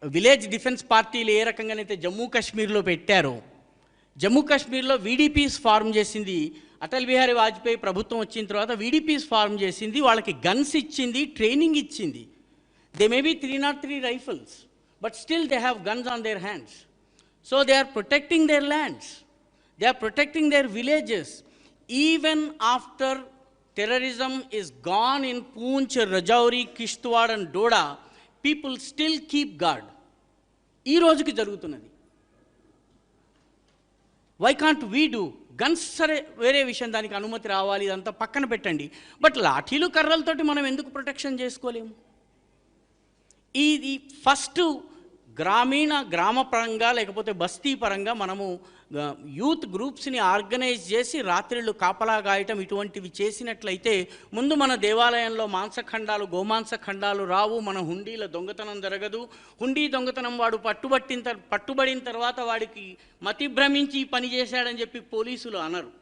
Village defence పార్టీలు ఏ రకంగానైతే జమ్మూ కాశ్మీర్లో పెట్టారో, జమ్మూ కాశ్మీర్లో వీడీపీస్ ఫార్మ్ చేసింది అటల్ బిహారీ వాజ్పేయి ప్రభుత్వం వచ్చిన తర్వాత. వీడీపీస్ ఫార్మ్ చేసింది, వాళ్ళకి గన్స్ ఇచ్చింది, ట్రైనింగ్ ఇచ్చింది. They may be 303 rifles, but still they have guns on their hands. So they are protecting their lands, they are protecting their villages. Even after terrorism is gone in Poonch, Rajouri, Kishtwar and Doda, people still keep guard. ఈ రోజుకి జరుగుతున్నది. Why can't we do? Guns సరే వేరే విషయం, దానికి అనుమతి రావాలి, ఇదంతా పక్కన పెట్టండి. బట్ లాఠీలు కర్రలతోటి మనం ఎందుకు ప్రొటెక్షన్ చేసుకోలేము? ఇది ఫస్ట్ గ్రామ పరంగా లేకపోతే బస్తీ పరంగా మనము యూత్ గ్రూప్స్ని ఆర్గనైజ్ చేసి రాత్రిళ్ళు కాపలా గాయటం ఇటువంటివి చేసినట్లయితే ముందు మన దేవాలయంలో మాంసఖండాలు, గోమాంసఖండాలు రావు, మన హుండీల దొంగతనం జరగదు. హుండీ దొంగతనం వాడు పట్టుబడిన తర్వాత వాడికి మతి భ్రమించి పని చేశాడని చెప్పి పోలీసులు అనరు.